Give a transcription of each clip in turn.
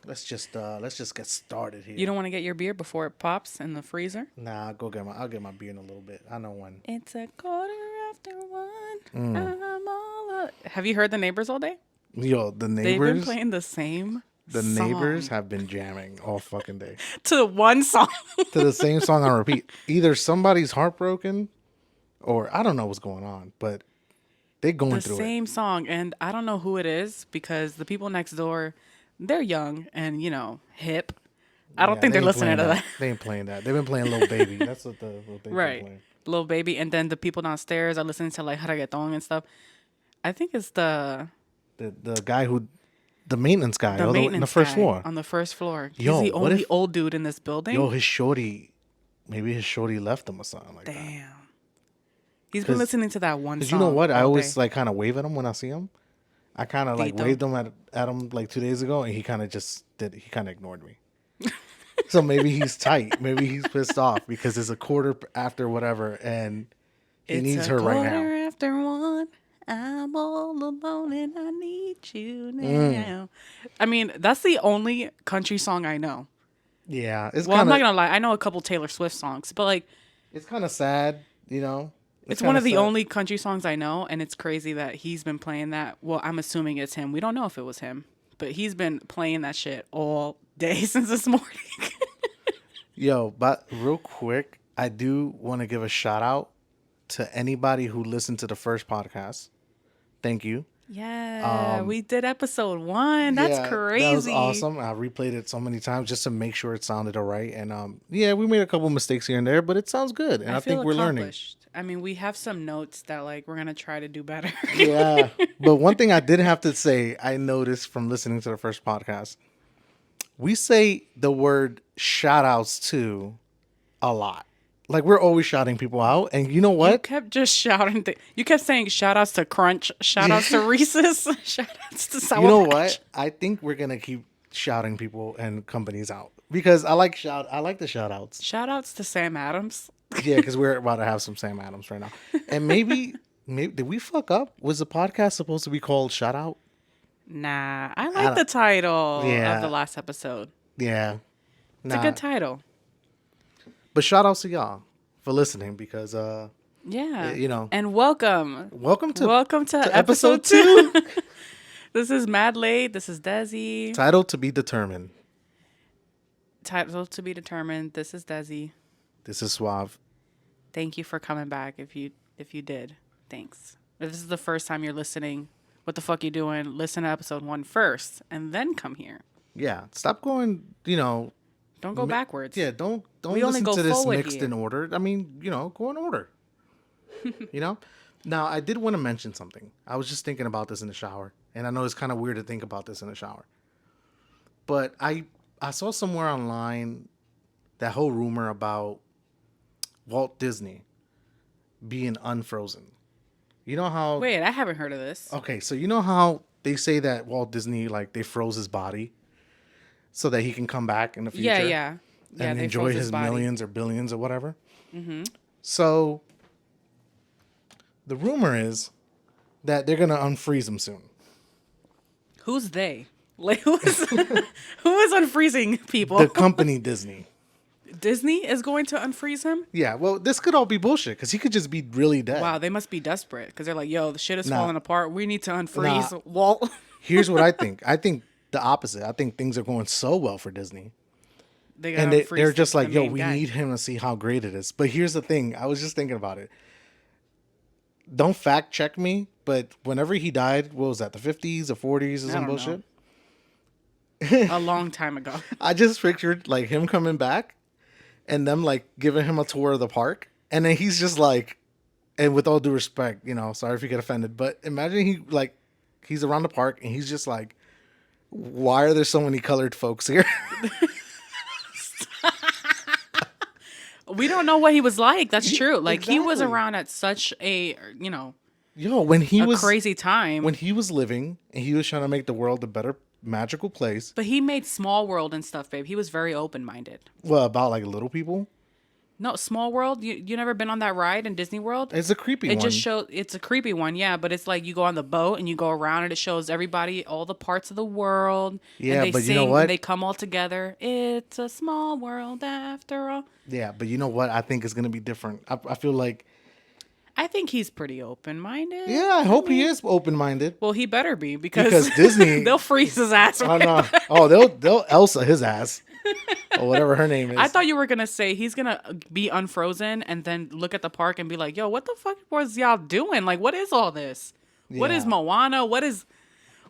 let's just get started here. You don't want to get your beer before it pops in the freezer? Nah, I'll get my beer in a little bit. I know when. It's a quarter after one. Mm. I'm all up. Have you heard the neighbors all day? Yo, They've been playing the same the neighbors song have been jamming all fucking day to one song. to the same song on repeat. Either somebody's heartbroken, or I don't know what's going on, but they going The through it. same song. And I don't know who it is because the people next door, they're young and, hip. I don't Yeah, think they they're ain't listening playing to that. that. They ain't playing that. They've been playing Lil Baby. That's what the Lil Baby been Right. playing. Little Baby. And then the people downstairs are listening to like reggaeton and stuff. I think it's The guy who, the maintenance guy, the all the way in the maintenance first guy floor. on the first floor. He's Yo, the what only if old dude in this building. his shorty, maybe his shorty left him or something like that. Damn. He's been Because listening to that one you know song what? I all always day. like kind of wave at him when I see him. I kind of like Tito. waved him at him like 2 days ago, and he kind of just did. He kind of ignored me. So maybe he's tight. Maybe he's pissed off because it's a quarter after whatever, and he It's needs a her right quarter now. after one. I'm all alone and I need you Mm. now. I mean, that's the only country song I know. Yeah, Well, I'm not gonna lie. I know a couple Taylor Swift songs, but like, it's kind of sad, you know. It's it's one kind of of the sad. only country songs I know, and it's crazy that he's been playing that. Well, I'm assuming it's him. We don't know if it was him, but he's been playing that shit all day since this morning. Yo, but real quick, I do want to give a shout out to anybody who listened to the first podcast. Thank you. Yeah, we did episode 1. That's Yeah, that was crazy. awesome. I replayed it so many times just to make sure it sounded all right. And yeah, we made a couple mistakes here and there, but it sounds good. And I I feel think we're learning. accomplished. I mean, we have some notes that like we're gonna try to do better. Yeah. But one thing I did have to say, I noticed from listening to the first podcast, we say the word shout outs to a lot. Like we're always shouting people out. And you know You what? kept just shouting. You kept saying shout outs to Crunch, shout outs to Reese's, shout outs to Sour You know Patch. what? I think we're gonna keep shouting people and companies out because I like the shout outs. Shout outs to Sam Adams. Yeah, because we're about to have some Sam Adams right now. And maybe did we fuck up? Was the podcast supposed to be called Shout Out? Nah, I I like the don't, title of the yeah, last episode. yeah. It's a Nah. good title. But shout outs to y'all for listening because Yeah. you know, And welcome. welcome Welcome to to episode episode 2. 2. This is Mad Late. This is Desi. Title to be determined. Title to be determined. This is Desi. This is Suave. Thank you for coming back. If you did, thanks. If this is the first time you're listening, what the fuck you doing? Listen to episode 1 first, and then come here. Yeah. Stop going, you know, Don't go backwards. yeah, don't We only listen go to this forward mixed here. in order. I mean, you know, go in order. You know? Now, I did want to mention something. I was just thinking about this in the shower, and I know it's kind of weird to think about this in the shower. But I saw somewhere online that whole rumor about Walt Disney being unfrozen. You know how Wait, I haven't heard of this. Okay, so you know how they say that Walt Disney like they froze his body so that he can come back in the future? Yeah, yeah, yeah. And They enjoy froze his his body. millions or billions or whatever. Mm-hmm. So the rumor is that they're gonna unfreeze him soon. Who's they? Like who is unfreezing people? The company Disney. Disney is going to unfreeze him. Yeah, well, this could all be bullshit because he could just be really dead. Wow, they must be desperate because they're like, "Yo, the shit is Nah. falling apart. We need to unfreeze Nah. Walt." Here's what I think. I think the opposite. I think things are going so well for Disney. They And gotta they're unfreeze just the like, yo, main we guy. need him to see how great it is. But here's the thing. I was just thinking about it. Don't fact check me, but whenever he died, what was that, the 50s, the 40s, or I some don't bullshit? a long time ago. I just pictured like him coming back and them like giving him a tour of the park. And then he's just like, and with all due respect, you know, sorry if you get offended, but imagine he's around the park and he's just like, why are there so many colored folks here? We don't know what he was like. That's true. Like he was Exactly. around at such a Yo, when he was crazy time. when he was living and he was trying to make the world a better magical place. But he made Small World and stuff, babe. He was very open minded. Well, about like little people. No, Small World. You never been on that ride in Disney World? It's a creepy It one. just shows. It's a creepy one, yeah. But it's like you go on the boat and you go around, and it shows everybody all the parts of the world, and Yeah, they but you know sing and what? they come all together. It's a small world after all. Yeah, but you know what? I think it's gonna be different. I feel like, I think he's pretty open minded. yeah, I hope he is open minded Well, he better be because because Disney. they'll freeze his ass. Oh no! Oh, they'll Elsa his ass or whatever her name is. I thought you were gonna say he's gonna be unfrozen and then look at the park and be like, "Yo, what the fuck was y'all doing? Like, what is all this? What is Yeah. Moana? What is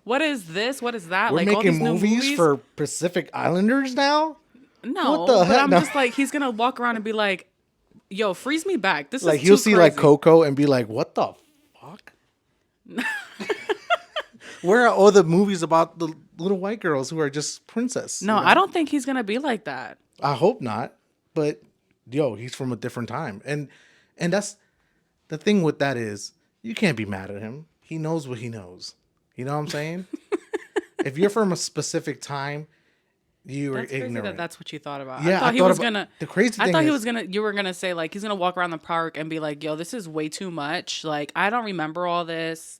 this? What is that? We're like all making these new movies for Pacific Islanders now. No, What the but heck? I'm No. just like he's gonna walk around and be like, "Yo, freeze me back. This Like is he'll too see crazy." like Coco and be like, "What the fuck?" Where are all the movies about the little white girls who are just princess? No, I don't think he's gonna be like that. I hope not. But yo, he's from a different time, and that's the thing with that is you can't be mad at him. He knows what he knows. You know what I'm saying? If you're from a specific time, you are That's crazy ignorant. that's what you thought about. Yeah, I thought I he thought was about- gonna. the crazy I thing thought he is- was gonna. You were gonna say like he's gonna walk around the park and be like, "Yo, this is way too much. Like I don't remember all this.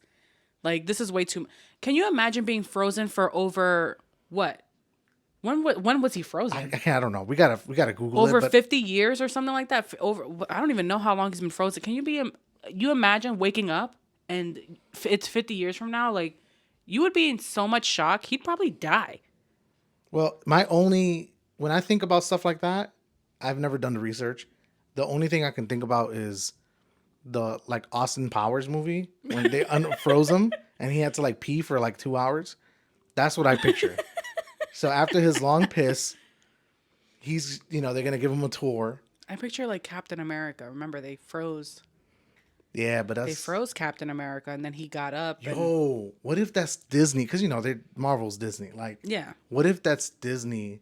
Like this is way too." Can you imagine being frozen for over what? When was he frozen? I don't know. We gotta Google Over it. But 50 years or something like that. Over I don't even know how long he's been frozen. Can you imagine waking up and it's 50 years from now? Like you would be in so much shock. He'd probably die. well, when I think about stuff like that, I've never done the research. The only thing I can think about is the like Austin Powers movie when they unfroze him and he had to like pee for like 2 hours. That's what I picture. So after his long piss, he's they're gonna give him a tour. I picture like Captain America. Remember they froze Yeah, but they that's froze Captain America and then he got up and yo. What if that's Disney? Because they Marvel's Disney. Like, yeah. what if that's Disney?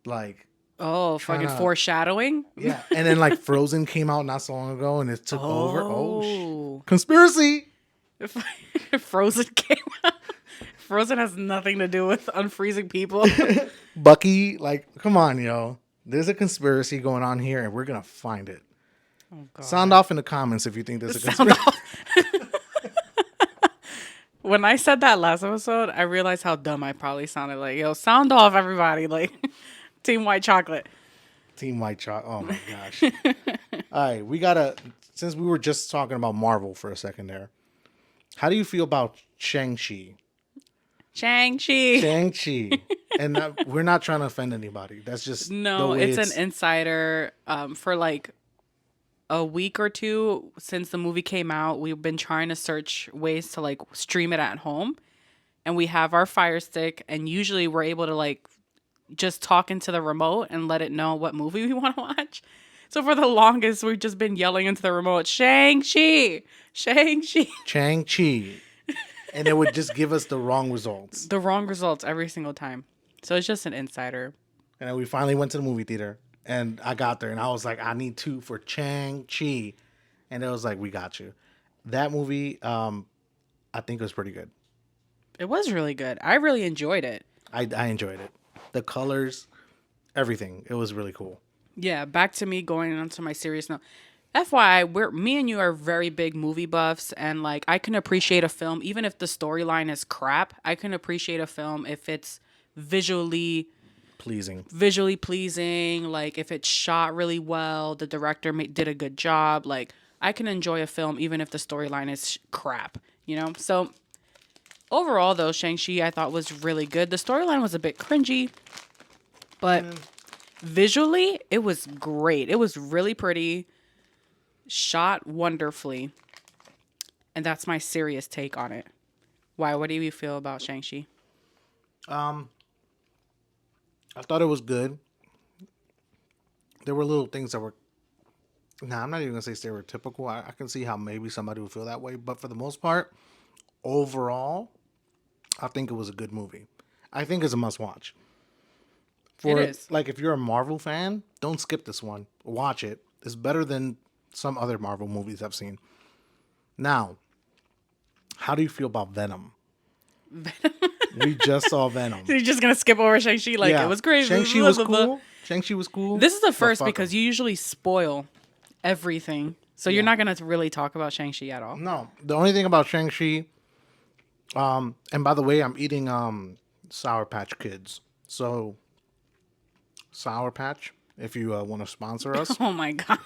Like, Oh, fucking Tryna- foreshadowing. yeah, and then like Frozen came out not so long ago and it took over. Oh. Conspiracy. Frozen came out. Frozen has nothing to do with unfreezing people. Bucky, like, come on, yo. There's a conspiracy going on here, and we're gonna find it. Oh, God. Sound off in the comments if you think there's a Sound conspiracy. When I said that last episode, I realized how dumb I probably sounded. Like, yo, sound off, everybody. Like, Team White Chocolate. Team White Chalk. Oh my gosh. All right, since we were just talking about Marvel for a second there. How do you feel about Shang-Chi? Shang-Chi. Shang-Chi. And we're not trying to offend anybody. That's just No, the way it's an insider. For like a week or two since the movie came out, we've been trying to search ways to like stream it at home. And we have our Fire Stick, and usually we're able to like just talk into the remote and let it know what movie we want to watch. So for the longest, we've just been yelling into the remote, Shang-Chi, Shang-Chi. Shang-Chi. And it would just give us the wrong results. The wrong results every single time. So it's just an insider. And then we finally went to the movie theater. And I got there and I was like, I need 2 for Shang-Chi. And it was like, we got you. That movie, I think it was pretty good. It was really good. I really enjoyed it. I enjoyed it. The colors, everything. It was really cool. Yeah, back to me going on to my serious note. FYI, me and you are very big movie buffs, and like I can appreciate a film even if the storyline is crap. I can appreciate a film if it's visually pleasing, like if it's shot really well, the director did a good job. Like I can enjoy a film even if the storyline is crap, So overall, though, Shang-Chi I thought was really good. The storyline was a bit cringy, but visually it was great. It was really pretty. Shot wonderfully. And that's my serious take on it. Why? What do you feel about Shang-Chi? I thought it was good. There were little things that were... Nah, I'm not even going to say stereotypical. I can see how maybe somebody would feel that way. But for the most part, overall, I think it was a good movie. I think it's a must-watch. It is. Like, if you're a Marvel fan, don't skip this one. Watch it. It's better than some other Marvel movies I've seen. Now, how do you feel about Venom? We just saw Venom. So you're just going to skip over Shang-Chi? Like, it was great. Shang-Chi was cool. Shang-Chi was cool. This is the but first fuck 'em. because you usually spoil everything. So you're not going to really talk about Shang-Chi at all. No, the only thing about Shang-Chi, and by the way, I'm eating Sour Patch Kids. So, Sour Patch, if you want to sponsor us, Oh my God.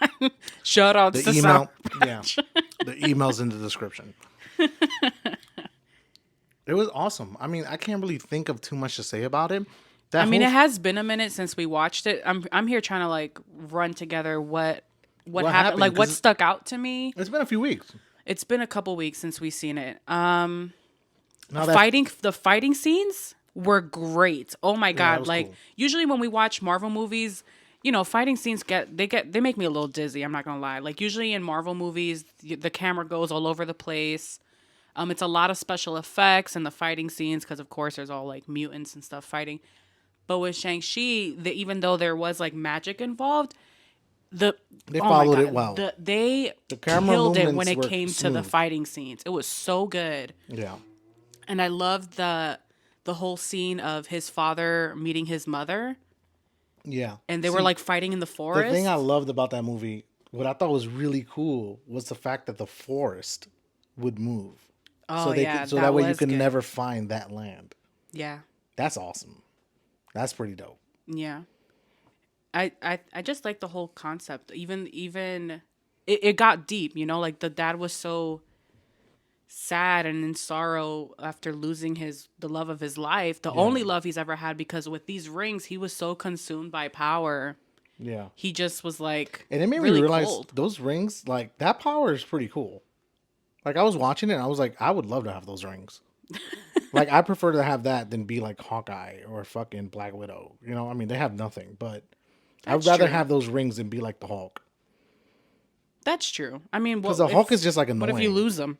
Shout out the to email, Sour yeah, the email's in the description. It was awesome. I mean, I can't really think of too much to say about it. I mean, it has been a minute since we watched it. I'm here trying to like run together what happened, like what stuck out to me. It's been a few weeks. It's been a couple weeks since we've seen it. Now The fighting scenes were great. Oh my that God. was Like cool. usually when we watch Marvel movies, you know, fighting scenes they make me a little dizzy. I'm not going to lie. Like usually in Marvel movies, the camera goes all over the place. It's a lot of special effects and the fighting scenes because of course there's all like mutants and stuff fighting. But with Shang-Chi, even though there was like magic involved, they followed it well. They camera killed it when movements it were came to the smooth. fighting scenes. It was so good. Yeah. And I loved the whole scene of his father meeting his mother. Yeah. And they were like fighting in the forest. The thing I loved about that movie, what I thought was really cool, was the fact that the forest would move. Oh, yeah. So that way you was could good. never find that land. Yeah. That's awesome. That's pretty dope. Yeah. I just like the whole concept. Even it got deep, you know, like the dad was so sad and in sorrow after losing the love of his life, the only love he's ever had, because with these rings he was so consumed by power. Yeah. He just was like, And it made really me realize cold. those rings, like that power is pretty cool. Like I was watching it and I was like, I would love to have those rings. Like I prefer to have that than be like Hawkeye or fucking Black Widow. You know, I mean they have nothing, but I would That's rather true. have those rings than be like the Hulk. That's true. I mean, Because the Hulk is just like annoying. What if you lose them?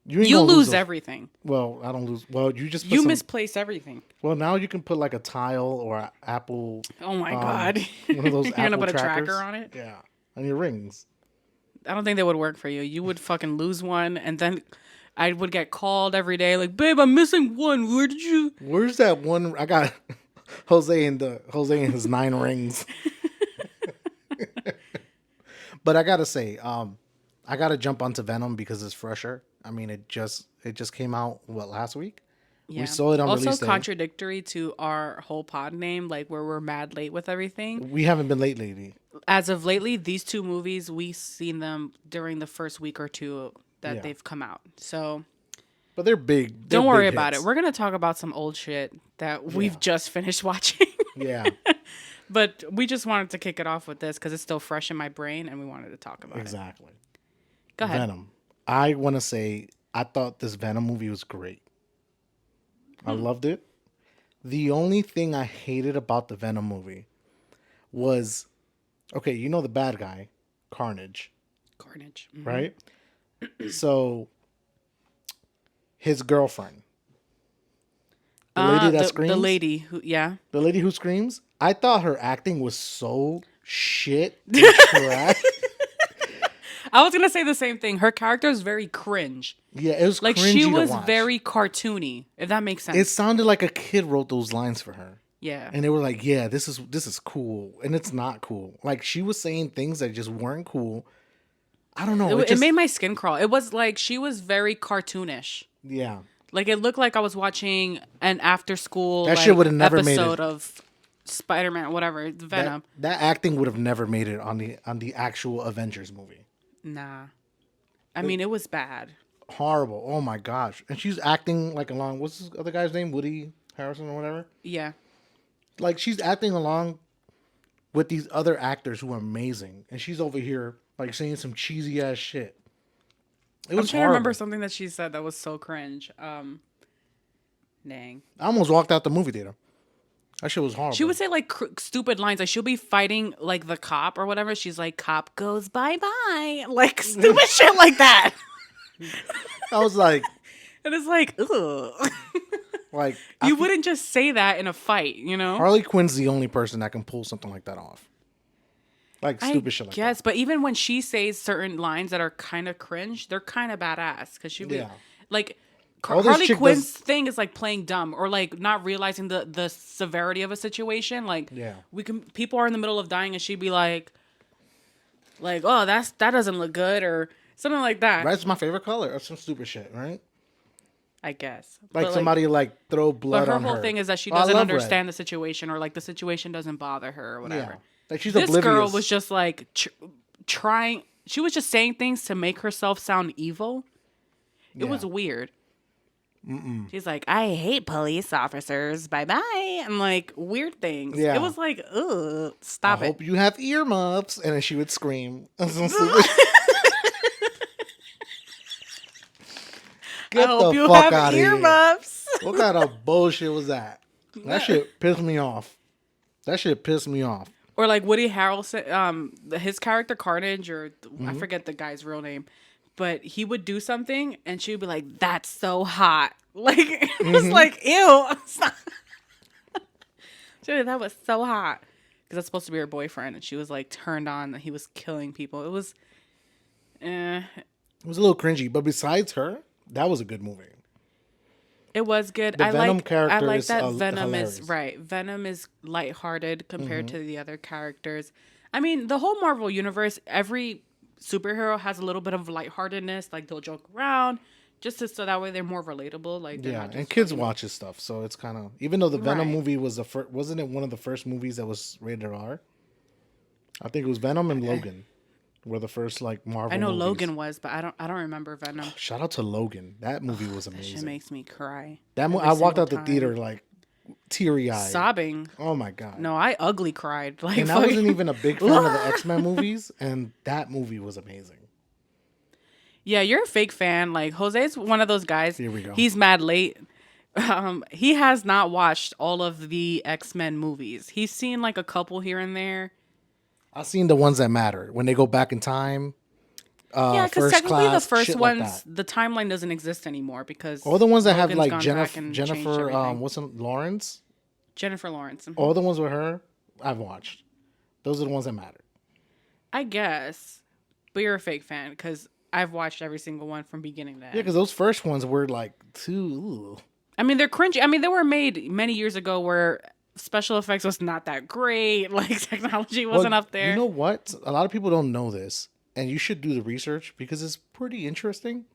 You ain't You gonna lose those. everything. Well, I don't lose. Well, you just put You some, misplace everything. Well, now you can put like a tile or an apple. Oh my God. One of those You're gonna Apple put a trackers. tracker on it? Yeah, on your rings. I don't think that would work for you. You would fucking lose one, and then I would get called every day, like, babe, I'm missing one. Where did you? Where's that one? I got Jose and his 9 rings. But I gotta say, I gotta jump onto Venom because it's fresher. I mean, it just came out last week. Yeah. We saw it on also release day. contradictory to our whole pod name, like where we're mad late with everything. We haven't been late lately. As of lately, these two movies, we've seen them during the first week or two that they've come out. So But they're big. don't worry about it. We're gonna talk about some old shit that we've just finished watching. Yeah. But we just wanted to kick it off with this because it's still fresh in my brain and we wanted to talk about it. Exactly. Go ahead. Venom. I want to say I thought this Venom movie was great. I loved it. The only thing I hated about the Venom movie was, okay, you know the bad guy, Carnage, Carnage. right? So his girlfriend, the lady that screams, The lady who, the lady who screams, I thought her acting was so shit and trash. I was gonna say the same thing. Her character is very cringe. Yeah, it was Like cringy she to was watch. very cartoony, if that makes sense. It sounded like a kid wrote those lines for her. Yeah. And they were like, yeah, this is cool. And it's not cool. Like she was saying things that just weren't cool. I don't know. It made my skin crawl. It was like she was very cartoonish. Yeah. Like it looked like I was watching an after school That shit would've never made it. episode of Spider-Man, whatever, Venom. That acting would have never made it on the actual Avengers movie. Nah. I mean, it was bad. Horrible. Oh my gosh. And she's acting like along, what's this other guy's name? Woody Harrelson or whatever? Yeah. Like she's acting along with these other actors who are amazing. And she's over here like saying some cheesy ass shit. It was I'm trying to horrible. remember something that she said that was so cringe. Dang. I almost walked out the movie theater. That shit was horrible. She would say like stupid lines. Like she'll be fighting like the cop or whatever. She's like, "Cop goes bye bye," like stupid shit like that. I was like, And it's like, ugh. like You wouldn't just say that in a fight, you know? Harley Quinn's the only person that can pull something like that off. Like stupid shit like that. Yes, but even when she says certain lines that are kind of cringe, they're kind of badass because she be Yeah. like, All this Harley chick Quinn's does. thing is like playing dumb or like not realizing the severity of a situation. Like Yeah. people are in the middle of dying and she'd be like, oh, that doesn't look good or something like that. Red's my favorite color or some stupid shit, right? I guess. Like But somebody like throw but blood her on whole her. thing is that she Oh, I doesn't love understand Red. the situation or like the situation doesn't bother her or whatever. Yeah. Like she's This oblivious. girl was just like trying. She was just saying things to make herself sound evil. It was weird. She's like, I hate police officers. Bye bye. I'm like, weird things. Yeah. It was like, ugh, I stop it. hope you have earmuffs, and then she would scream. Some stupid. Get I hope the you fuck have out of here! earmuffs. What kind of bullshit was that? That shit pissed me off. That shit pissed me off. Or like Woody Harrelson, his character Carnage, or I forget the guy's real name, but he would do something and she would be like, "That's so hot." Like it was like, ew. Stop. Dude, that was so hot. Because that's supposed to be her boyfriend, and she was like turned on that he was killing people. It was, It was a little cringy, but besides her, that was a good movie. it was good. The Venom I character like is, that Venom hilarious. is right. Venom is lighthearted compared to the other characters. I mean, the whole Marvel universe, every superhero has a little bit of lightheartedness. Like they'll joke around, so that way they're more relatable. Like they're Yeah, not just and kids fucking- watch his stuff, so it's kind of even though the Venom Right. movie was wasn't it one of the first movies that was rated R? I think it was Venom and Logan were the first like Marvel. I know movies. Logan was, but I don't remember Venom. Shout out to Logan. That movie was That shit amazing. makes me cry. I walked single out the time. theater like teary eyed. Sobbing. Oh my god. No, I ugly cried. Like, And I wasn't even a big fan of the X-Men movies, and that movie was amazing. Yeah, you're a fake fan. Like Jose's one of those guys. Here we go. He's mad late. He has not watched all of the X-Men movies. He's seen like a couple here and there. I've seen the ones that matter when they go back in time. Yeah, because First technically the Class, first shit like ones, that. the timeline doesn't exist anymore because All the ones that have Logan's like gone back and changed Jennifer, everything. what's her, Lawrence? Jennifer Lawrence. Mhm. All the ones with her, I've watched. Those are the ones that matter. I guess, but you're a fake fan because I've watched every single one from beginning to end. Yeah, because those first ones were like too. I mean, they're cringy. I mean, they were made many years ago where special effects was not that great. Like technology wasn't up there. You know what? A lot of people don't know this, and you should do the research because it's pretty interesting.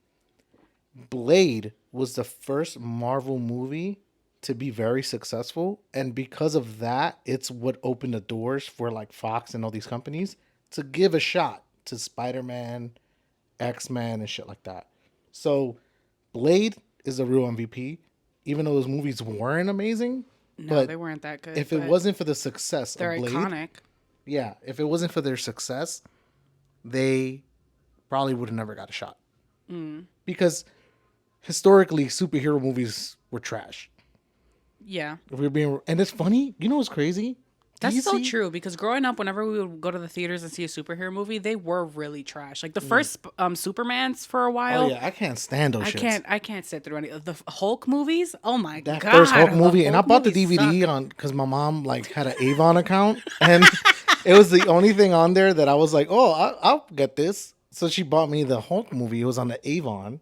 Blade was the first Marvel movie to be very successful, and because of that, it's what opened the doors for like Fox and all these companies to give a shot to Spider-Man, X-Men, and shit like that. So, Blade is a real MVP, even though those movies weren't amazing. No, but they weren't that good. if it but wasn't for the success they're of Blade, iconic. yeah, if it wasn't for their success, they probably would have never got a shot. Because historically, superhero movies were trash. Yeah. If we're being, and it's funny. You know what's crazy? That's so DC true because growing up, whenever we would go to the theaters and see a superhero movie, they were really trash. Like the first Supermans for a while. Oh yeah, I can't stand those. I can't sit through any of the Hulk movies. Oh my That god, first Hulk movie, and I Hulk bought the movies DVD suck. on because my mom like had an Avon account, and it was the only thing on there that I was like, oh, I'll get this. So she bought me the Hulk movie. It was on the Avon,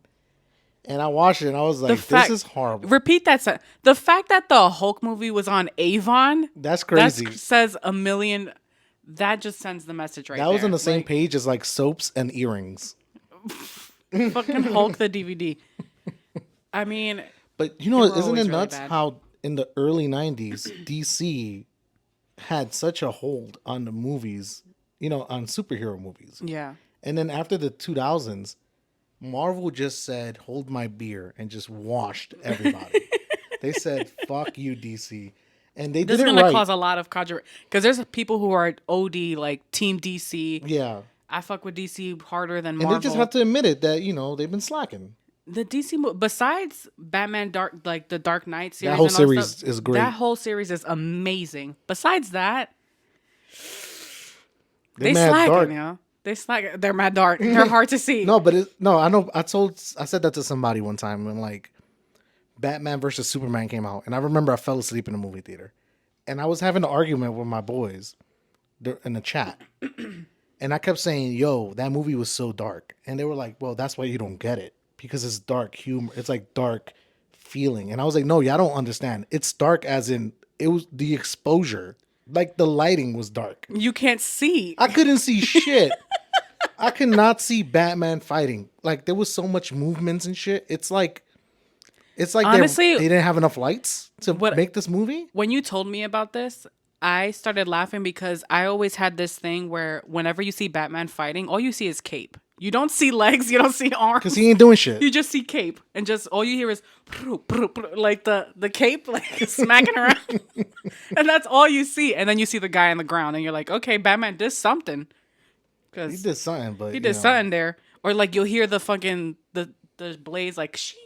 and I watched it, and I was like, this is horrible. Repeat that sentence. The fact that the Hulk movie was on Avon, That's crazy. that says a million. That just sends the message right That there. was on the same Like, page as like soaps and earrings. fucking Hulk the DVD. I mean, But you know, were isn't it always really nuts bad. how in the early 90s, DC had such a hold on the movies, on superhero movies. yeah. And then after the 2000s, Marvel just said, hold my beer, and just washed everybody. They said, fuck you, DC. And they This did is it gonna right. cause a lot of controversy because there's people who are OD like Team DC. Yeah. I fuck with DC harder than And Marvel. they just have to admit it that, they've been slacking. The DC besides Batman like the Dark Knight series. That whole and all series stuff, is great. That whole series is amazing. Besides that, They're they mad slacking, dark. you know. They slack. They're mad dark. They're hard to see. No, but I know. I said that to somebody one time when like Batman versus Superman came out, and I remember I fell asleep in the movie theater, and I was having an argument with my boys in the chat, and I kept saying, "Yo, that movie was so dark," and they were like, "Well, that's why you don't get it because it's dark humor. It's like dark feeling. And I was like, no, y'all don't understand. It's dark as in it was the exposure. Like the lighting was dark. You can't see. I couldn't see shit. I could not see Batman fighting. Like there was so much movements and shit. It's like Honestly, they didn't have enough lights to what make this movie. when you told me about this, I started laughing because I always had this thing where whenever you see Batman fighting, all you see is cape. You don't see legs, you don't see arms. Because he ain't doing shit. You just see cape, and just all you hear is like the cape like smacking around, and that's all you see. And then you see the guy on the ground, and you're like, okay, Batman did something, He because did something, but he did something there. Or like you'll hear the fucking the blades like shing,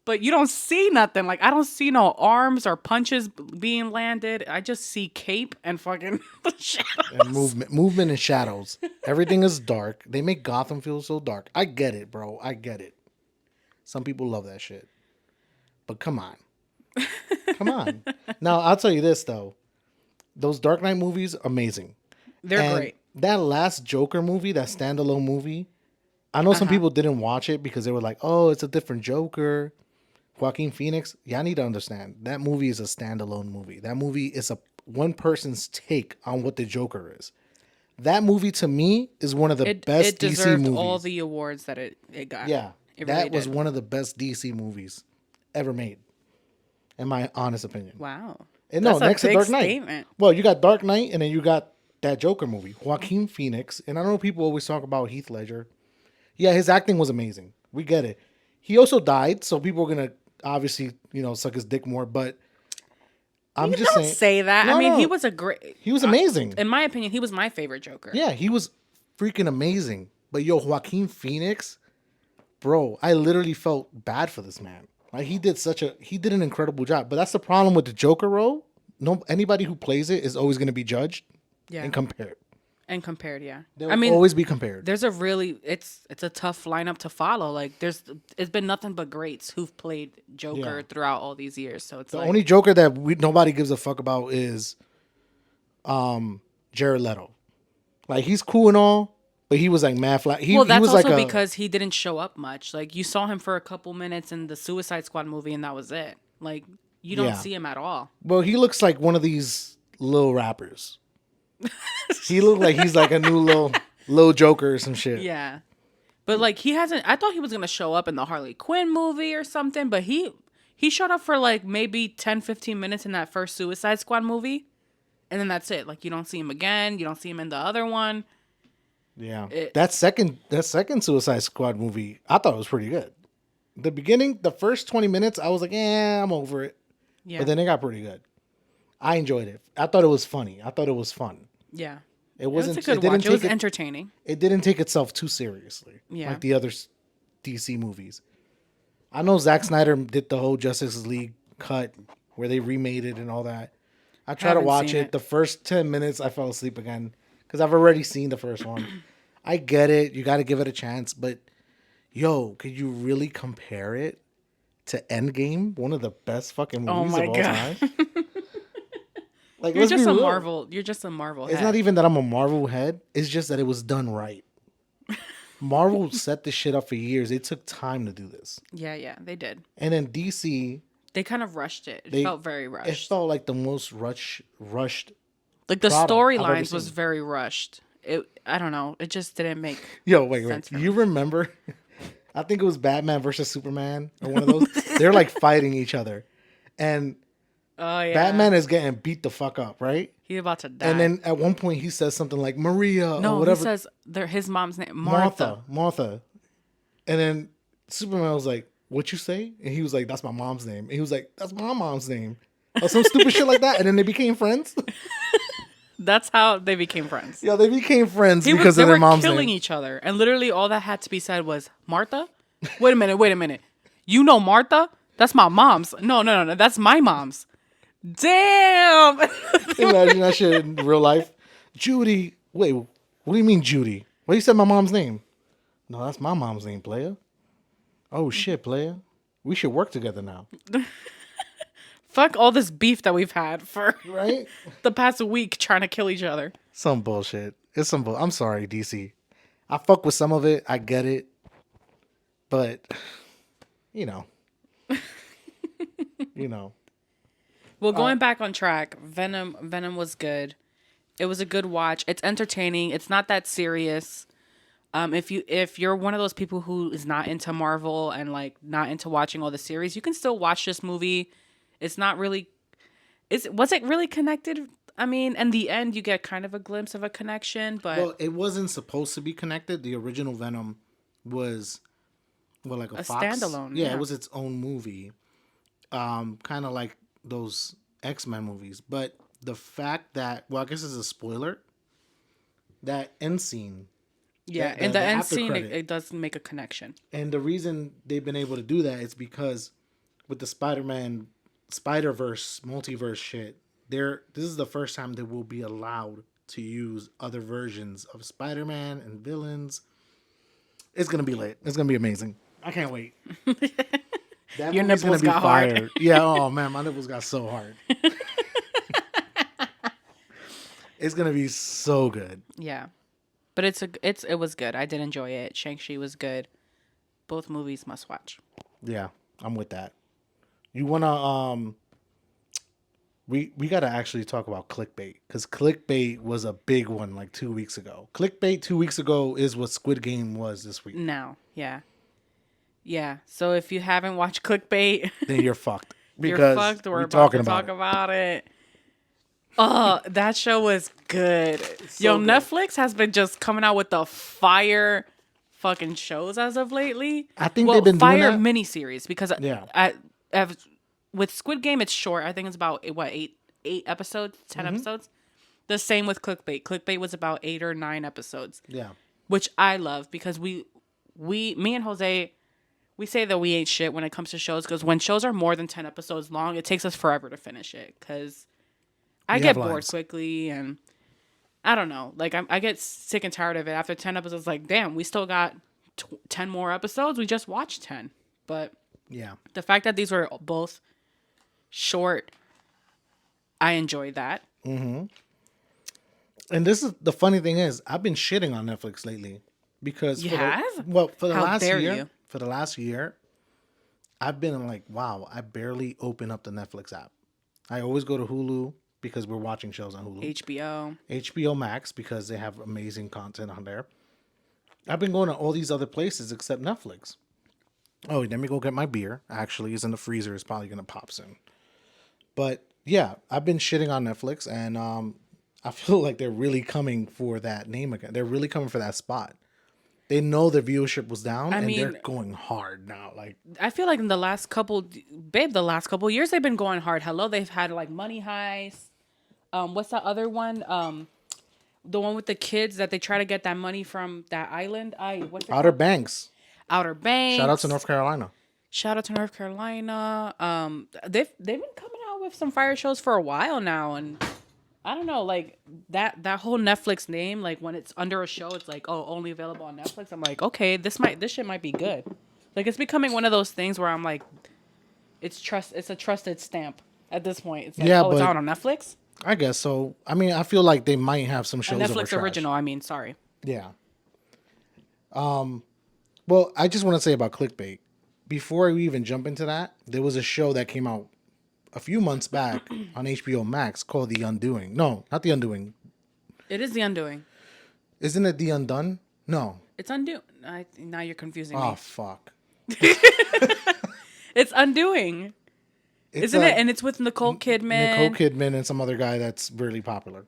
but you don't see nothing. Like I don't see no arms or punches being landed. I just see cape and fucking the shadows. And movement and shadows. Everything is dark. They make Gotham feel so dark. I get it, bro. I get it. Some people love that shit. But come on. Come on. Now, I'll tell you this, though. Those Dark Knight movies, amazing. They're And great. that last Joker movie, that standalone movie, I know some people didn't watch it because they were like, oh, it's a different Joker. Joaquin Phoenix. Y'all need to understand. That movie is a standalone movie. That movie is a one person's take on what the Joker is. That movie, to me, is one of the best It DC deserved movies. all the awards that it got. Yeah, It that really was did. one of the best DC movies ever made, in my honest opinion. Wow. And no, That's a next to big Dark Knight. statement. Well, you got Dark Knight, and then you got that Joker movie, Joaquin Phoenix. And I know people always talk about Heath Ledger. Yeah, his acting was amazing. We get it. He also died, so people are gonna obviously, suck his dick more. But I'm You just don't saying. say that. No, I mean, no. he was a great. He was amazing. In my opinion, he was my favorite Joker. Yeah, he was freaking amazing. But yo, Joaquin Phoenix, bro, I literally felt bad for this man. Like he did an incredible job. But that's the problem with the Joker role. No, anybody who plays it is always going to be judged Yeah. and compared. And compared, yeah. They'll always be compared. There's a really it's a tough lineup to follow. Like it's been nothing but greats who've played Joker Yeah. throughout all these years. So it's The like only Joker that nobody gives a fuck about is Jared Leto. Like he's cool and all, but he was like mad flat. He well, that's was also like because he didn't show up much. Like you saw him for a couple minutes in the Suicide Squad movie, and that was it. Like you don't Yeah. see him at all. well, he looks like one of these little rappers. He looked like he's like a new little Joker or some shit. Yeah, but like he hasn't. I thought he was gonna show up in the Harley Quinn movie or something, but he showed up for like maybe 10, 15 minutes in that first Suicide Squad movie, and then that's it. Like you don't see him again. You don't see him in the other one. Yeah. That second Suicide Squad movie, I thought it was pretty good. The beginning, the first 20 minutes, I was like, I'm over it. Yeah, But then it got pretty good. I enjoyed it. I thought it was funny. I thought it was fun. yeah. It It was wasn't a good it didn't watch. It was take entertaining. it didn't take itself too seriously. Yeah. Like the other DC movies. I know Zack Snyder did the whole Justice League cut where they remade it and all that. I tried to Haven't watch seen it. it. The first 10 minutes, I fell asleep again because I've already seen the first one. I get it. You got to give it a chance. But, yo, could you really compare it to Endgame? One of the best fucking Oh movies my of all God. time. Like, You're let's just be a real. Marvel. You're just a Marvel. It's head. not even that I'm a Marvel head. It's just that it was done right. Marvel set this shit up for years. It took time to do this. Yeah, they did. And then DC, They kind of rushed it. It They- felt very it rushed. felt like the most rushed. Like the product I've ever storylines was seen. very rushed. I don't know. It just didn't make. Yo, wait. Sense for You remember? I think it was Batman versus Superman or one of those. They're like fighting each other. And Oh yeah. Batman is getting beat the fuck up, right? He about to die. And then at one point he says something like Maria no, or whatever. he says his mom's name Martha. Martha. And then Superman was like, "What you say?" And he was like, "That's my mom's name." And he was like, "That's my mom's name." Or some stupid shit like that. And then they became friends. That's how they became friends. Yeah, they became friends They because were of their mom's killing name. each other, and literally all that had to be said was Martha. Wait a minute. You know Martha? That's my mom's. No. That's my mom's. Damn. Imagine that shit in real life. Judy. Wait, what do you mean Judy? Well, you said my mom's name. No, that's my mom's name, player. Oh shit, player. We should work together now. Fuck all this beef that we've had for Right? the past week trying to kill each other. Some bullshit. It's some I'm sorry, DC. I fuck with some of it. I get it. But you know, you know. Well, going back on track, Venom was good. It was a good watch. It's entertaining. It's not that serious. If you're one of those people who is not into Marvel and like not into watching all the series, you can still watch this movie. It's not really. Was it really connected? I mean, in the end, you get kind of a glimpse of a connection, but Well, it wasn't supposed to be connected. The original Venom was like a a Fox. standalone. Yeah, it Yeah. was its own movie. Kind of like those X-Men movies. But the fact that, well, I guess it's a spoiler. That end scene, Yeah. In the the end after scene, credit, it does make a connection. and the reason they've been able to do that is because with the Spider-Man Spider-Verse multiverse shit, this is the first time they will be allowed to use other versions of Spider-Man and villains. It's gonna be lit. It's gonna be amazing. I can't wait. That Your movie's gonna nipples be got hard. fire. Yeah. Oh man, my nipples got so hard. It's gonna be so good. Yeah. But it was good. I did enjoy it. Shang-Chi was good. Both movies must watch. Yeah, I'm with that. You wanna we gotta actually talk about clickbait because clickbait was a big one like 2 weeks ago. Clickbait 2 weeks ago is what Squid Game was this week. Now, yeah. Yeah. So if you haven't watched Clickbait, Then you're fucked you're because fucked. We're we're about talking to talk about it. about it. Oh, that show was good. Yo, so good. Netflix has been just coming out with the fire fucking shows as of lately. I think they've been doing fire that. miniseries because Yeah. with Squid Game it's short. I think it's about what eight episodes, 10 Mm-hmm. episodes. The same with Clickbait. Clickbait was about 8 or 9 episodes, Yeah. which I love because me and Jose, we say that we ain't shit when it comes to shows because when shows are more than 10 episodes long, it takes us forever to finish it because I We get have bored lines. quickly and I don't know. Like I get sick and tired of it after 10 episodes. Like, damn, we still got 10 more episodes. We just watched 10. But Yeah. the fact that these were both short, I enjoyed that. And this is the funny thing is I've been shitting on Netflix lately because You have? for the How last dare year you. for the last year I've been like, wow, I barely open up the Netflix app. I always go to Hulu because we're watching shows on Hulu. HBO. HBO Max because they have amazing content on there. I've been going to all these other places except Netflix. Oh, let me go get my beer. Actually, it's in the freezer. It's probably gonna pop soon. But yeah, I've been shitting on Netflix, and I feel like they're really coming for that name again. They're really coming for that spot. They know their viewership was down, and they're mean- going hard now. Like, I feel like in the last couple years they've been going hard. Hello, they've had like Money Heist. What's that other one? The one with the kids that they try to get that money from that island. What's it Outer called? Banks. Outer Banks. Shout out to North Carolina. Shout out to North Carolina. They've been coming out with some fire shows for a while now, and I don't know, like that whole Netflix name, like when it's under a show, it's like, oh, only available on Netflix. I'm like, okay, this shit might be good. Like it's becoming one of those things where I'm like, it's a trusted stamp at this point. It's like, Yeah, it's but- out on Netflix. I guess so. I mean, I feel like they might have some A shows that were Netflix trash. original. I mean, sorry. Yeah. Well, I just want to say about clickbait. Before we even jump into that, there was a show that came out a few months back on HBO Max called The Undoing. No, not The Undoing. It is The Undoing. Isn't it The Undone? No. It's Undo. Now you're confusing Oh, me. fuck. It's Undoing. It's Isn't it? And it's with Nicole Kidman. Nicole Kidman and some other guy that's really popular.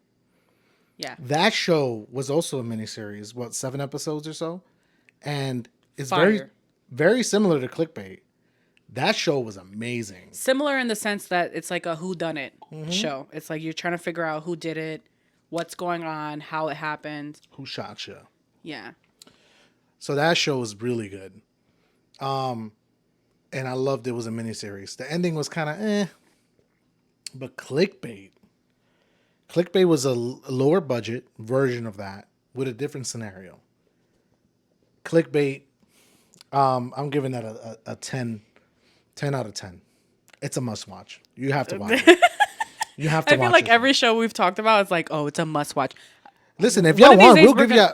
Yeah. That show was also a miniseries, 7 episodes or so? And it's Fire. very, very similar to Clickbait. That show was amazing. Similar in the sense that it's like a whodunit Mm-hmm. show. It's like you're trying to figure out who did it, what's going on, how it happened. Who shot you? Yeah. So that show was really good. And I loved it was a miniseries. The ending was kind of but Clickbait was a lower budget version of that with a different scenario. Clickbait, I'm giving that a 10 out of 10. It's a must watch. You have to watch it. You have to I watch feel like it. every show we've talked about is like, oh, it's a must watch. Listen, if One y'all of these want, days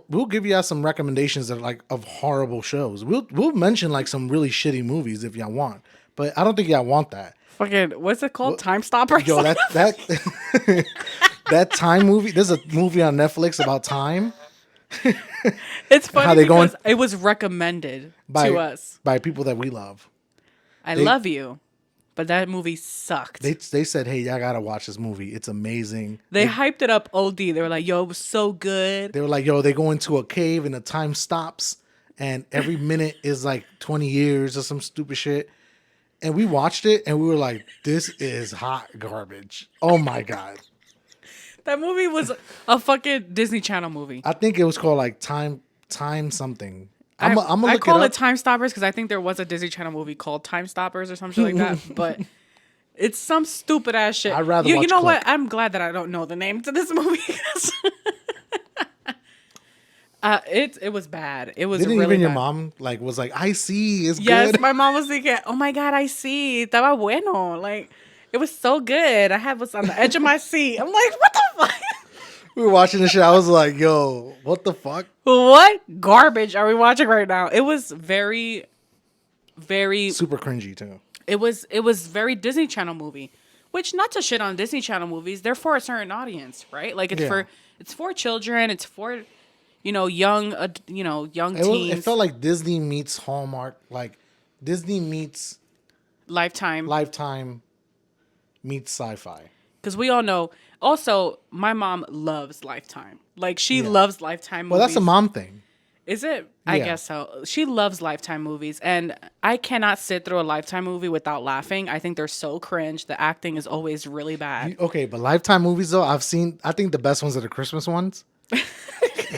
we'll give y'all some recommendations that like of horrible shows. We'll mention like some really shitty movies if y'all want, but I don't think y'all want that. fucking, what's it called? Well, Time Stopper? yo, that that time movie. There's a movie on Netflix about time. It's How funny they going because it was recommended to by us. by people that we love. I They love you, but that movie sucked. they said, hey, y'all gotta watch this movie. It's amazing. They hyped it up OD. They were like, yo, it was so good. They were like, yo, they go into a cave and the time stops, and every minute is like 20 years or some stupid shit. And we watched it and we were like, this is hot garbage. Oh my God. That movie was a fucking Disney Channel movie. I think it was called like time something. I gonna look call it it up. Time Stoppers because I think there was a Disney Channel movie called Time Stoppers or something like that. But it's some stupid ass shit. I'd rather you watch know Click. what? I'm glad that I don't know the name to this movie. It was bad. It was Didn't really even your bad. mom like was like, I see, it's Yes, good. my mom was thinking, "Oh my God, I see. Estaba bueno. Like, it was so good. Was on the edge of my seat. I'm like, what the fuck? We were watching the shit. I was like, yo, what the fuck? What garbage are we watching right now? It was very, very. Super cringy too. It was very Disney Channel movie. Which, not to shit on Disney Channel movies, they're for a certain audience, right? Like it's for children. It's for young young teens. It felt like Disney meets Hallmark, like Disney meets Lifetime meets sci-fi. Because we all know. Also, my mom loves Lifetime. Like, she Yeah. loves Lifetime movies. Well, that's a mom thing. Is it? I Yeah. guess so. She loves Lifetime movies. And I cannot sit through a Lifetime movie without laughing. I think they're so cringe. The acting is always really bad. Okay, but Lifetime movies though, I think the best ones are the Christmas ones.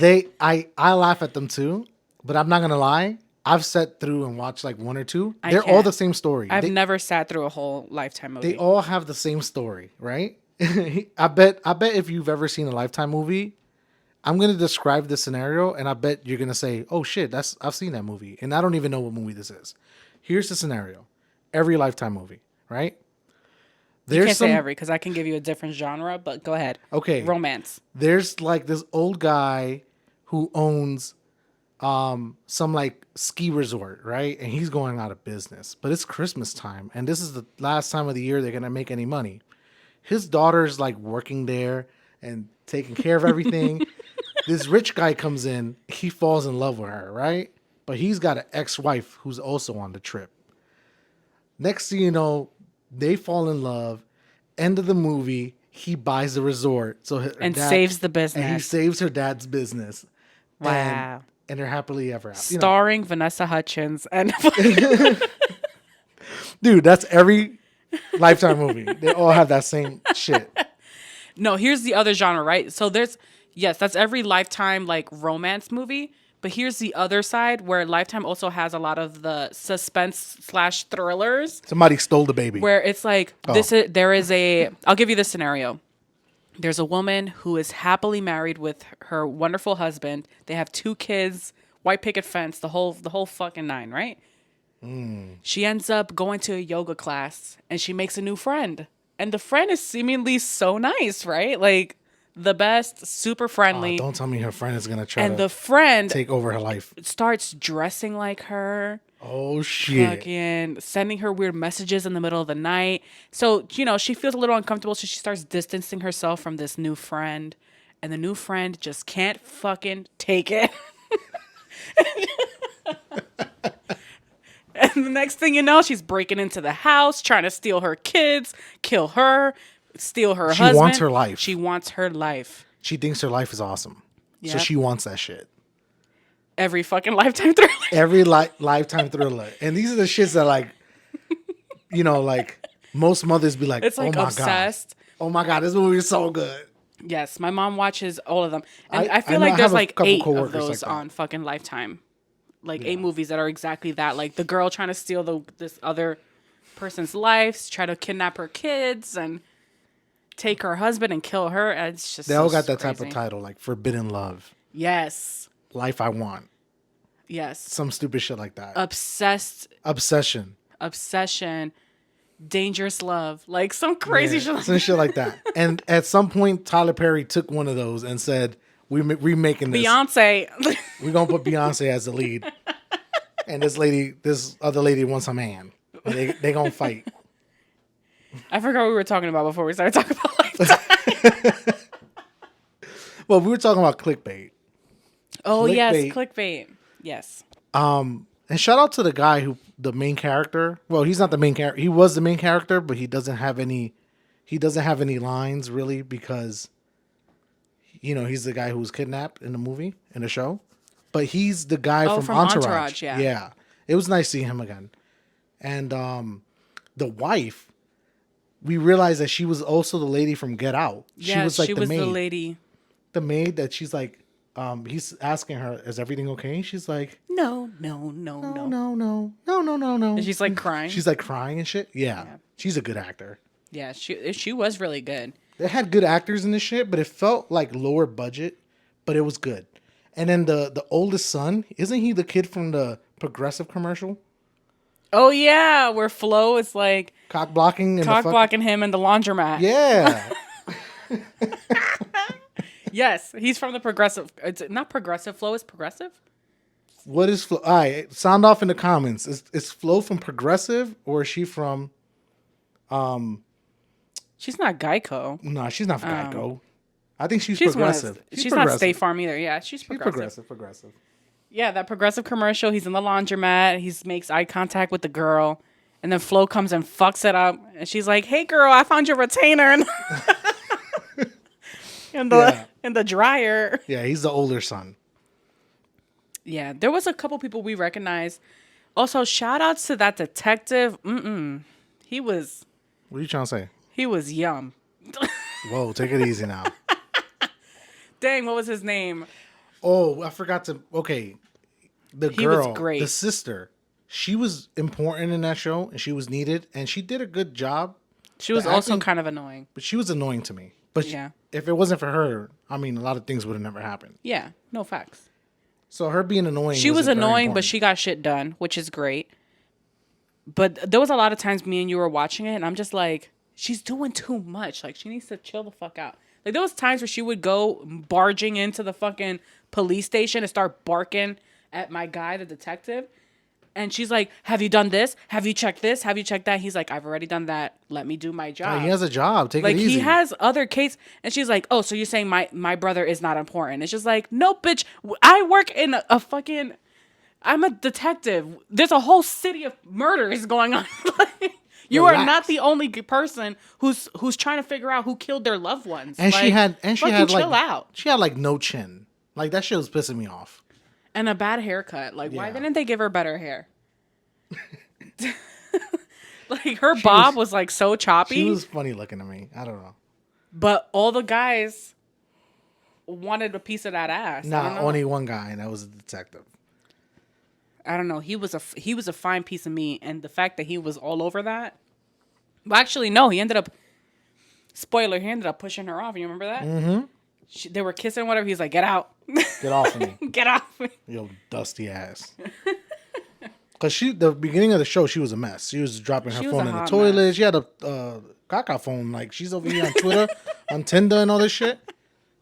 I laugh at them too, but I'm not gonna lie. I've sat through and watched like one or two. They're all can't. the same story. I've never sat through a whole Lifetime movie. They all have the same story, right? I bet if you've ever seen a Lifetime movie, I'm gonna describe the scenario, and I bet you're gonna say, "Oh shit, I've seen that movie," and I don't even know what movie this is. Here's the scenario: every Lifetime movie, right? You can't say every because I can give you a different genre, but go ahead. Okay. Romance. There's like this old guy who owns some like ski resort, right? And he's going out of business. But it's Christmas time, and this is the last time of the year they're gonna make any money. His daughter's like working there and taking care of everything. This rich guy comes in, he falls in love with her, right? But he's got an ex-wife who's also on the trip. Next thing you know, they fall in love. End of the movie, he buys the resort And saves the business. And he saves her dad's business. Wow. And they're happily ever after. Starring Vanessa Hudgens and Dude, that's every Lifetime movie. They all have that same shit. No, here's the other genre, right? So that's every Lifetime like romance movie. But here's the other side where Lifetime also has a lot of the suspense / thrillers. Somebody stole the baby. Where it's like I'll give you this scenario. There's a woman who is happily married with her wonderful husband. They have 2 kids, white picket fence, the whole fucking nine, right? She ends up going to a yoga class and she makes a new friend. And the friend is seemingly so nice, right? Like the best, super friendly. Don't tell me her friend is gonna try and to the friend take over her life. starts dressing like her. Oh shit. Fucking sending her weird messages in the middle of the night. So, she feels a little uncomfortable. So she starts distancing herself from this new friend. And the new friend just can't fucking take it. And the next thing you know, she's breaking into the house, trying to steal her kids, kill her, steal her husband. She wants her life. She wants her life. She thinks her life is awesome. So Yep. she wants that shit. Every fucking Lifetime thriller. Every Lifetime thriller. And these are the shits that like, like most mothers be like, It's like oh my obsessed. God. Oh my God, this movie is so good. Yes, my mom watches all of them. And I feel I like there's have a like couple 8 of coworkers those like that. on fucking Lifetime. Like 8 movies that are exactly that. Like the girl trying to steal this other person's life, try to kidnap her kids and take her husband and kill her. And it's just They all so got that type crazy. of title, like Forbidden Love, Yes. Life I Want, Yes. some stupid shit like that. Obsessed. Obsession. Obsession. Dangerous Love, like some crazy shit. Some shit like that. And at some point, Tyler Perry took one of those and said, "We remaking this. Beyonce. We're gonna put Beyonce as the lead, and this other lady wants a man, and they gonna fight." I forgot what we were talking about before we started talking about Lifetime. Well, we were talking about clickbait. Oh yes, clickbait. Yes. And shout out to the guy the main character. Well, he's not the main character. He was the main character, but he doesn't have any. He doesn't have any lines really because, he's the guy who was kidnapped in the show. But he's the guy from Entourage. Yeah, it was nice seeing him again. And the wife, we realized that she was also the lady from Get Out. She was like the maid. The lady. The maid that she's like. He's asking her, "Is everything okay?" She's like, No. And she's like crying. She's like crying and shit. Yeah. She's a good actor. Yeah, she was really good. They had good actors in this shit, but it felt like lower budget, but it was good. And then the oldest son, isn't he the kid from the Progressive commercial? Oh yeah, where Flo is like cock blocking him in the laundromat. Yeah. Yes, he's from the Progressive. It's not Progressive. Flo is Progressive. What is Flo? All right, sound off in the comments. Is Flo from Progressive or is she from? She's not Geico. No, she's not from Geico. I think she's Progressive. She's not State Farm either. Yeah, she's Progressive. Progressive. Yeah, that Progressive commercial. He's in the laundromat. He makes eye contact with the girl, and then Flo comes and fucks it up. And she's like, "Hey, girl, I found your retainer." In the dryer. Yeah, he's the older son. Yeah, there was a couple people we recognized. Also, shout outs to that detective. He was. What are you trying to say? He was yum. Whoa, take it easy now. Dang, what was his name? Oh, I forgot to. Okay, he was great. The sister, she was important in that show, and she was needed, and she did a good job. She was also kind of annoying. But she was annoying to me. But yeah. If it wasn't for her, I mean, a lot of things would have never happened. Yeah, no facts. So her being annoying. She was annoying, but she got shit done, which is great. But there was a lot of times me and you were watching it, and I'm just like, she's doing too much. Like, she needs to chill the fuck out. Like, there was times where she would go barging into the fucking police station and start barking at my guy, the detective. And she's like, "Have you done this? Have you checked this? Have you checked that?" He's like, "I've already done that. Let me do my job." He has a job. Take it easy. Like, he has other case. And she's like, "Oh, so you're saying my brother is not important?" It's just like, "No, bitch. I work in a fucking... I'm a detective. There's a whole city of murders going on." You are not the only person who's trying to figure out who killed their loved ones. And she had chill out. She had like no chin. Like, that shit was pissing me off. And a bad haircut. Like, why didn't they give her better hair? Like, her bob was like so choppy. She was funny looking to me. I don't know. But all the guys wanted a piece of that ass. Nah, only one guy, and that was a detective. I don't know. He was a fine piece of meat, and the fact that he was all over that. Well, actually, no. He ended up. Spoiler: he ended up pushing her off. You remember that? Mm-hmm. They were kissing, whatever. He's like, "Get out! Get off of me! Get off me! Yo, dusty ass." Because the beginning of the show, she was a mess. She was dropping her phone in the toilet. Mess. She had a caca phone. Like, she's over here on Twitter, on Tinder, and all this shit.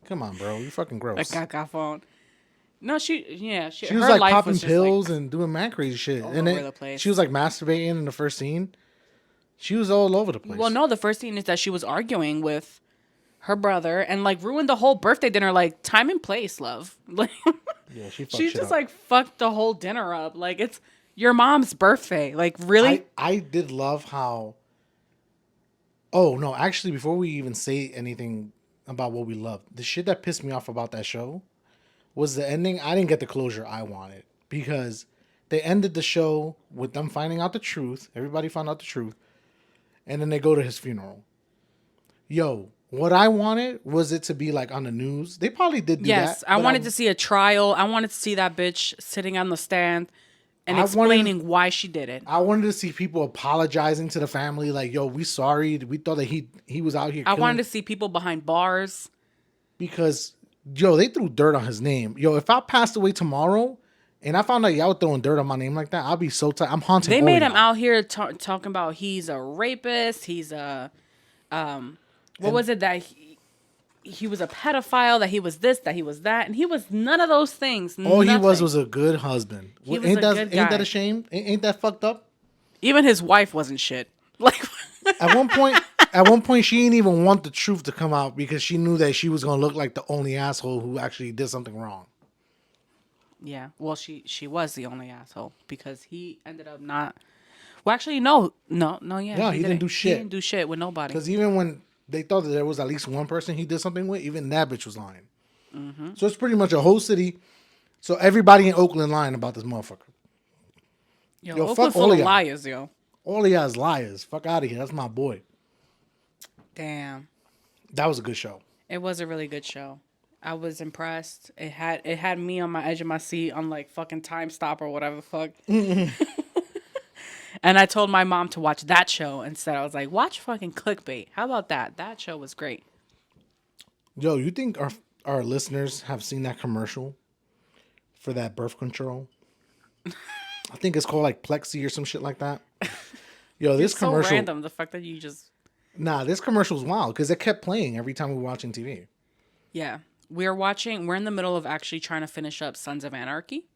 Come on, bro. You fucking gross. A caca phone. No, she was like popping pills and doing mad crazy shit. All over the place. She was like masturbating in the first scene. She was all over the place. Well, no, the first scene is that she was arguing with her brother and like ruined the whole birthday dinner. Like, time and place, love. Like, yeah, she just like fucked the whole dinner up. Like, it's your mom's birthday. Like, really? I did love how. Oh no! Actually, before we even say anything about what we loved, the shit that pissed me off about that show was the ending. I didn't get the closure I wanted because they ended the show with them finding out the truth. Everybody found out the truth. And then they go to his funeral. Yo, what I wanted was it to be like on the news. They probably did do that. Yes, I wanted to see a trial. I wanted to see that bitch sitting on the stand and explaining why she did it. I wanted to see people apologizing to the family. Like, yo, we sorry. We thought that he was out here killing. I wanted to see people behind bars. Because... Yo, they threw dirt on his name. Yo, if I passed away tomorrow, and I found out y'all throwing dirt on my name like that, I'll be so tired. I'm haunting They all made of him y'all. out here talking about he's a rapist. He's a what And was it that he was a pedophile, that he was this, that he was that, and he was none of those things. all he Nothing. was a good husband. He was Ain't a good that a guy. shame? Ain't that fucked up? Even his wife wasn't shit. Like, At one point, she didn't even want the truth to come out because she knew that she was gonna look like the only asshole who actually did something wrong. yeah. Well, she was the only asshole because he ended up not. Well, actually, no. Yeah, No, he didn't do He didn't shit. do shit with nobody. Because even when they thought that there was at least one person he did something with, even that bitch was lying. So it's pretty much a whole city. So everybody in Oakland lying about this motherfucker. Yo, Yo, Oakland fuck all full of of y'all. liars, yo. All of y'all is liars. Fuck out of here. That's my boy. Damn, That was a good show. it was a really good show. I was impressed. It had me on my edge of my seat on like fucking Time Stop or whatever the fuck. And I told my mom to watch that show instead. I was like, watch fucking Clickbait. How about that? That show was great. Yo, you think our listeners have seen that commercial for that birth control? I think it's called like Plexi or some shit like that. Yo, this It's so commercial. random. The fact that you just Nah, this commercial's wild because it kept playing every time we were watching TV. yeah. We're in the middle of actually trying to finish up Sons of Anarchy.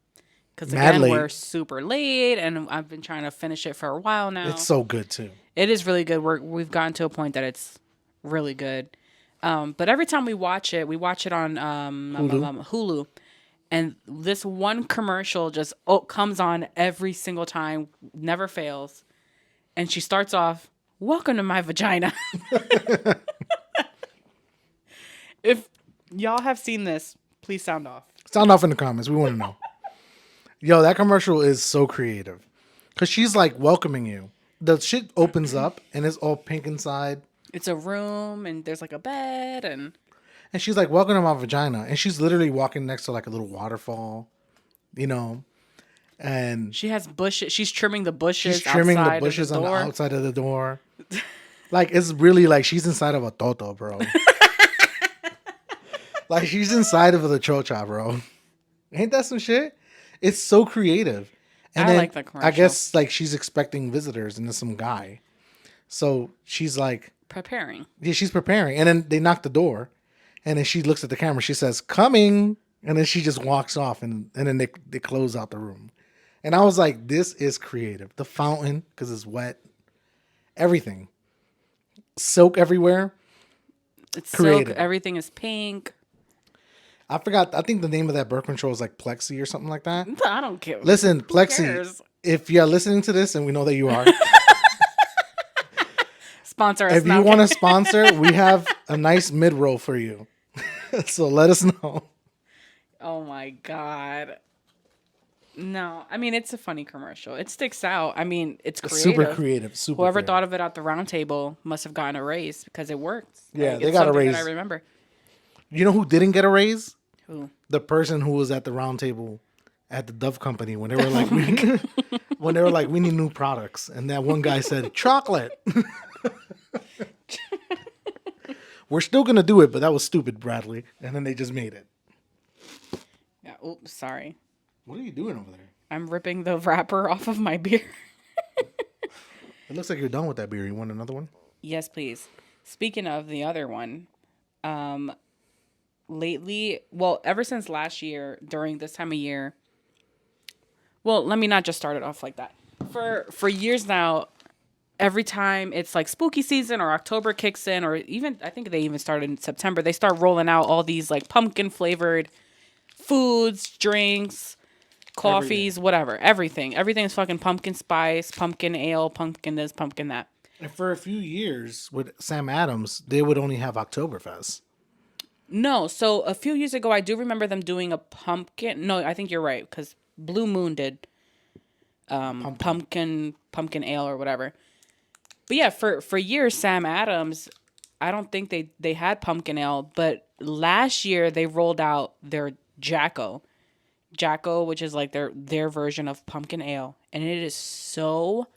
Because Mad again, late. we're super late and I've been trying to finish it for a while now. It's so good too. It is really good. We've gotten to a point that it's really good. But every time we watch it on Hulu. And this one commercial just comes on every single time, never fails. And she starts off, "Welcome to my vagina." If y'all have seen this, please sound off. Sound off in the comments. We want to know. Yo, that commercial is so creative. Because she's like welcoming you. The shit opens up and it's all pink inside. It's a room and there's like a bed and And she's like, welcome to my vagina. And she's literally walking next to like a little waterfall, you know. And she has bushes. She's trimming the bushes. she's trimming the outside bushes of on the the door. outside of the door. Like, it's really like she's inside of a toto, bro. Like, she's inside of the chocha, bro. Ain't that some shit? It's so creative. And I then like that commercial. I guess like she's expecting visitors and there's some guy. So she's like, Preparing. yeah, she's preparing. And then they knock the door. And then she looks at the camera. She says, coming. And then she just walks off. And then they close out the room. And I was like, this is creative. The fountain, because it's wet. Everything. Silk everywhere. It's Creative. silk. Everything is pink. I forgot. I think the name of that birth control is like Plexi or something like that. I don't care. Listen, Plexi, cares? if you're listening to this, and we know that you are, Sponsor us. if now. you want to sponsor, we have a nice mid roll for you. So let us know. Oh my god. No, I mean it's a funny commercial. It sticks out. I mean it's creative. Super creative. Super. Whoever creative. thought of it at the round table must have gotten a raise because it worked. Yeah, Like, they it's got a something raise. that I remember. You know who didn't get a raise? Who? The person who was at the round table at the Dove Company when they were like, when they were like, we need new products, and that one guy said chocolate. We're still gonna do it, but that was stupid, Bradley. And then they just made it. Yeah. Oops. Sorry. What are you doing over there? I'm ripping the wrapper off of my beer. It looks like you're done with that beer. You want another one? Yes, please. Speaking of the other one, lately, well, ever since last year, during this time of year, well, let me not just start it off like that. For years now, every time it's like spooky season or October kicks in, or even, I think they even started in September, they start rolling out all these like pumpkin flavored foods, drinks, coffees, whatever, everything. Everything is fucking pumpkin spice, pumpkin ale, pumpkin this, pumpkin that. And for a few years with Sam Adams, they would only have Oktoberfest. No, so a few years ago, I do remember them doing a pumpkin. No, I think you're right because Blue Moon did pumpkin ale or whatever. But yeah, for years, Sam Adams, I don't think they had pumpkin ale, but last year they rolled out their Jacko, which is like their version of pumpkin ale, and it is so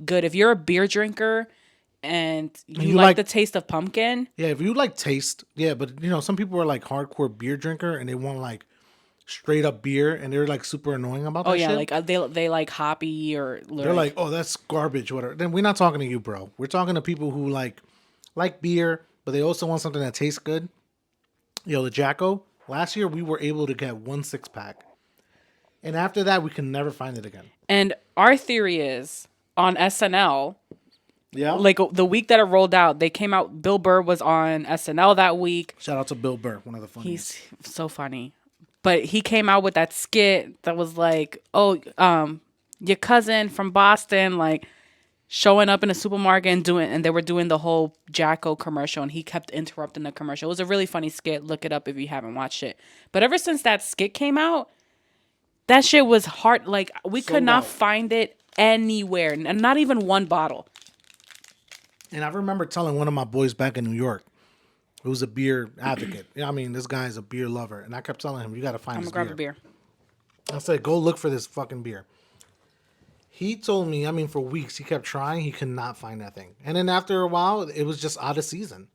good. If you're a beer drinker and you like the taste of pumpkin, Yeah, if you like taste, yeah, but you know, some people are like hardcore beer drinker and they want like straight up beer, and they're like super annoying about Oh that yeah, shit. like they like hoppy or They're like, oh, that's garbage, whatever. Then we're not talking to you, bro. We're talking to people who like beer, but they also want something that tastes good. Yo, the Jacko. Last year we were able to get 1 6-pack, and after that we can never find it again. And our theory is on SNL, Yeah. like the week that it rolled out, they came out. Bill Burr was on SNL that week. Shout out to Bill Burr, one of the funniest. He's so funny. But he came out with that skit that was like, oh, your cousin from Boston, like showing up in a supermarket and they were doing the whole Jacko commercial, and he kept interrupting the commercial. It was a really funny skit. Look it up if you haven't watched it. But ever since that skit came out, that shit was hard. Like we could not find it anywhere, and not even one bottle. And I remember telling one of my boys back in New York, who's a beer advocate. I mean, this guy's a beer lover, and I kept telling him, "You got to find I'm this gonna grab beer." a beer. I said, "Go look for this fucking beer." He told me, I mean, for weeks he kept trying, he could not find that thing, and then after a while, it was just out of season.